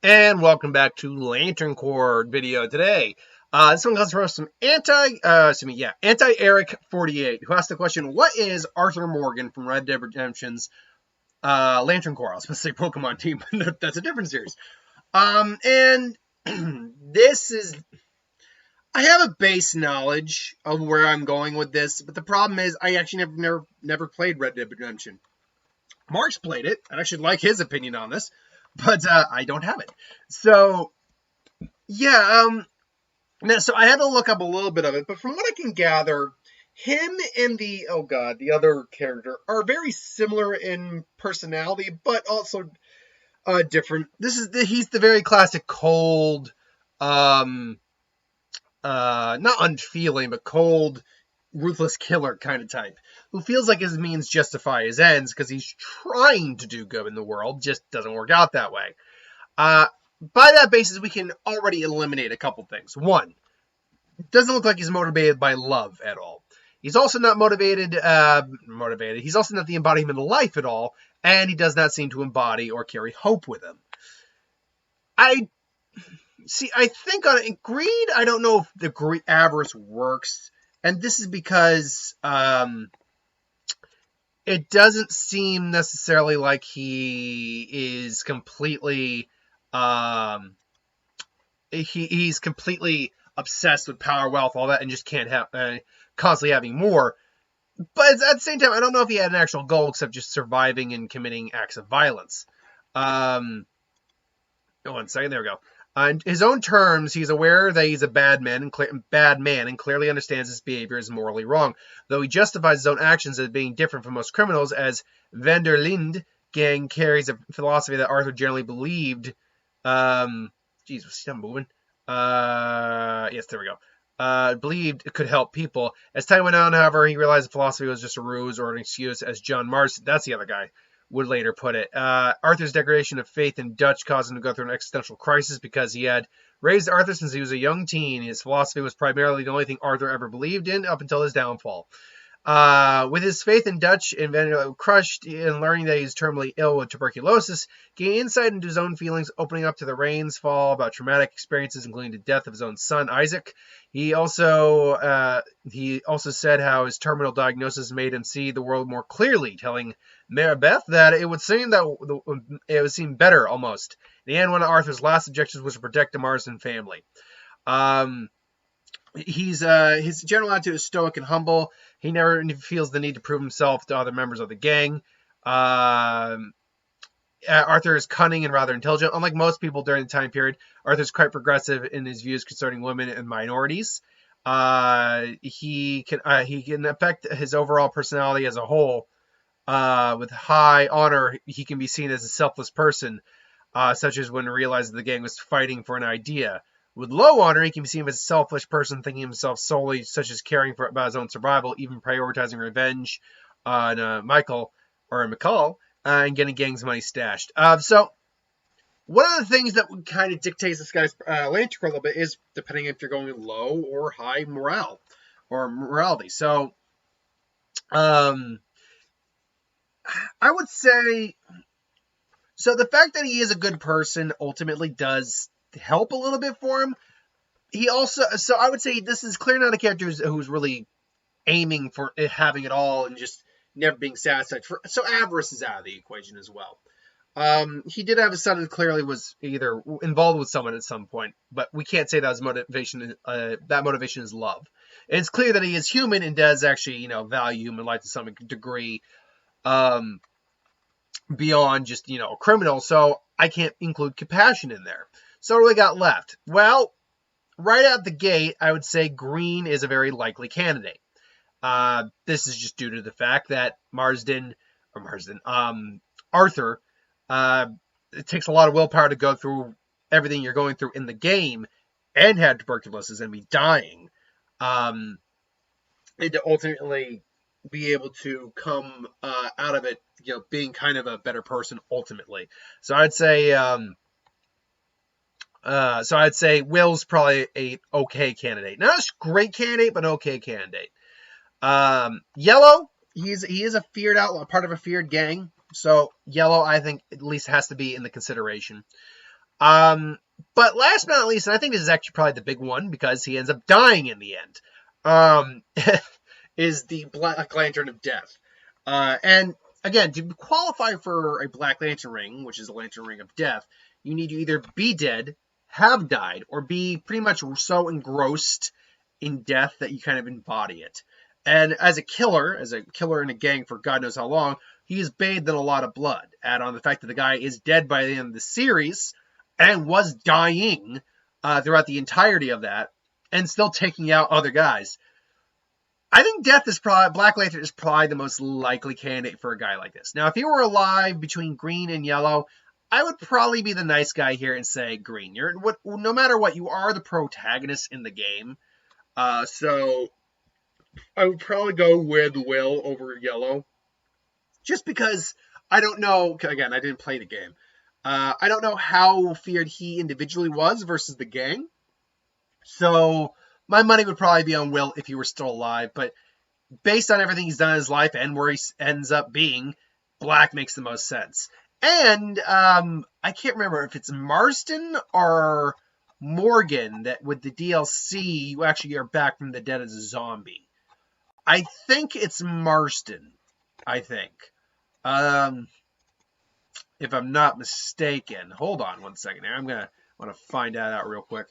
And welcome back to Lantern Corps video today. This one comes from some anti-Eric48, who asked the question, what is Arthur Morgan from Red Dead Redemption's Lantern Corps? I was supposed to say Pokemon team, but that's a different series. And this is, I have a base knowledge of where I'm going with this, but the problem is I actually never played Red Dead Redemption. Mark's played it. I actually like his opinion on this, but I don't have it. So, yeah, so I had to look up a little bit of it, but from what I can gather, him and the other character are very similar in personality, but also different. He's the very classic cold, not unfeeling, but cold, ruthless killer kind of type, who feels like his means justify his ends because he's trying to do good in the world, just doesn't work out that way. By that basis, we can already eliminate a couple things. One, it doesn't look like he's motivated by love at all. He's also not motivated. He's also not the embodiment of life at all, and he does not seem to embody or carry hope with him. I think on greed, I don't know if the avarice works. And this is because it doesn't seem necessarily like he is completely he's completely obsessed with power, wealth, all that, and just can't have constantly having more. But at the same time, I don't know if he had an actual goal except just surviving and committing acts of violence. One second, there we go. On his own terms, he's aware that he's a bad man and clearly understands his behavior is morally wrong, though he justifies his own actions as being different from most criminals, as Vanderlinde gang carries a philosophy that Arthur generally believed. Was he not moving? Yes, there we go. Believed it could help people. As time went on, however, he realized the philosophy was just a ruse or an excuse, as John Marston, that's the other guy, would later put it. Arthur's degradation of faith in Dutch caused him to go through an existential crisis because he had raised Arthur since he was a young teen. His philosophy was primarily the only thing Arthur ever believed in up until his downfall. With his faith in Dutch and crushed in learning that he's terminally ill with tuberculosis, gaining insight into his own feelings, opening up to the rain's fall about traumatic experiences, including the death of his own son, Isaac. He also said how his terminal diagnosis made him see the world more clearly, telling Maribeth that it would seem better almost. In the end, one of Arthur's last objectives was to protect the Marsden family. His general attitude is stoic and humble. He never feels the need to prove himself to other members of the gang. Arthur is cunning and rather intelligent. Unlike most people during the time period, Arthur is quite progressive in his views concerning women and minorities. He can affect his overall personality as a whole. With high honor, he can be seen as a selfless person, such as when he realized the gang was fighting for an idea. With low honor, he can be seen as a selfish person, thinking of himself solely, such as caring about his own survival, even prioritizing revenge on McCall, and getting gang's money stashed. So, one of the things that kind of dictates this guy's Lantern Corps a little bit is depending if you're going low or high morale or morality. So, I would say, so the fact that he is a good person ultimately does help a little bit for him. So I would say this is clearly not a character who's really aiming for having it all and just never being satisfied. So avarice is out of the equation as well. He did have a son who clearly was either involved with someone at some point, but we can't say that his motivation. That motivation is love. And it's clear that he is human and does actually, value human life to some degree, beyond just a criminal. So I can't include compassion in there. So what do we got left? Well, right out the gate, I would say Green is a very likely candidate. This is just due to the fact that Arthur, it takes a lot of willpower to go through everything you're going through in the game and have tuberculosis and be dying. And to ultimately be able to come out of it, being kind of a better person ultimately. So I'd say Will's probably a okay candidate. Not a great candidate, but an okay candidate. Yellow, he is a feared outlaw, part of a feared gang. So Yellow, I think, at least has to be in the consideration. But last but not least, and I think this is actually probably the big one because he ends up dying in the end, um, is the Black Lantern of Death. And again, to qualify for a Black Lantern ring, which is a Lantern Ring of Death, you need to either be dead, have died, or be pretty much so engrossed in death that you kind of embody it. And as a killer in a gang for God knows how long, he is bathed in a lot of blood. Add on the fact that the guy is dead by the end of the series and was dying throughout the entirety of that and still taking out other guys. I think Black Lantern is probably the most likely candidate for a guy like this. Now, if he were alive between green and yellow, I would probably be the nice guy here and say green. No matter what, you are the protagonist in the game. So I would probably go with Will over yellow. Just because I don't know, again, I didn't play the game. I don't know how feared he individually was versus the gang. So my money would probably be on Will if he were still alive. But based on everything he's done in his life and where he ends up being, Black makes the most sense. And I can't remember if it's Marston or Morgan that with the DLC, you actually are back from the dead as a zombie. I think it's Marston. I think. If I'm not mistaken. Hold on one second here. I'm want to find that out real quick.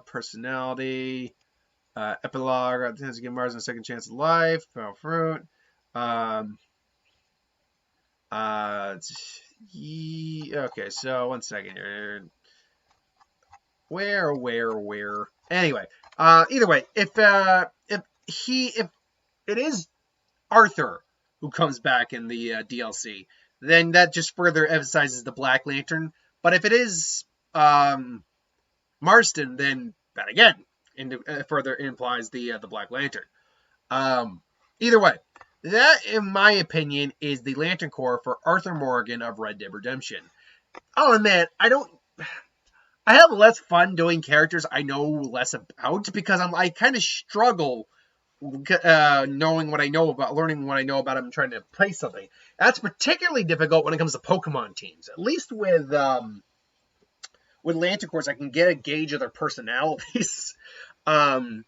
Personality. Epilogue. Tends to give Marston a second chance of life. Foul fruit. Okay, so one second here. Where? Anyway, either way, if it is Arthur who comes back in the DLC, then that just further emphasizes the Black Lantern. But if it is Marston, then that again further implies the Black Lantern. Either way, that, in my opinion, is the Lantern Corps for Arthur Morgan of Red Dead Redemption. Oh man, I have less fun doing characters I know less about because I kind of struggle learning what I know about them and trying to play something. That's particularly difficult when it comes to Pokemon teams. At least with Lantern Corps, I can get a gauge of their personalities from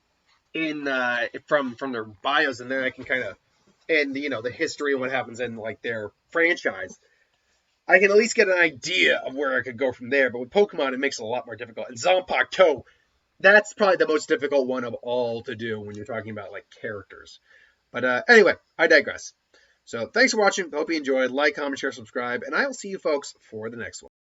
their bios, and then I can kind of, and the history and what happens in like their franchise. I can at least get an idea of where I could go from there. But with Pokemon, it makes it a lot more difficult. And Zanpakuto, that's probably the most difficult one of all to do when you're talking about like characters. But anyway, I digress. So thanks for watching. Hope you enjoyed. Like, comment, share, subscribe, and I will see you folks for the next one.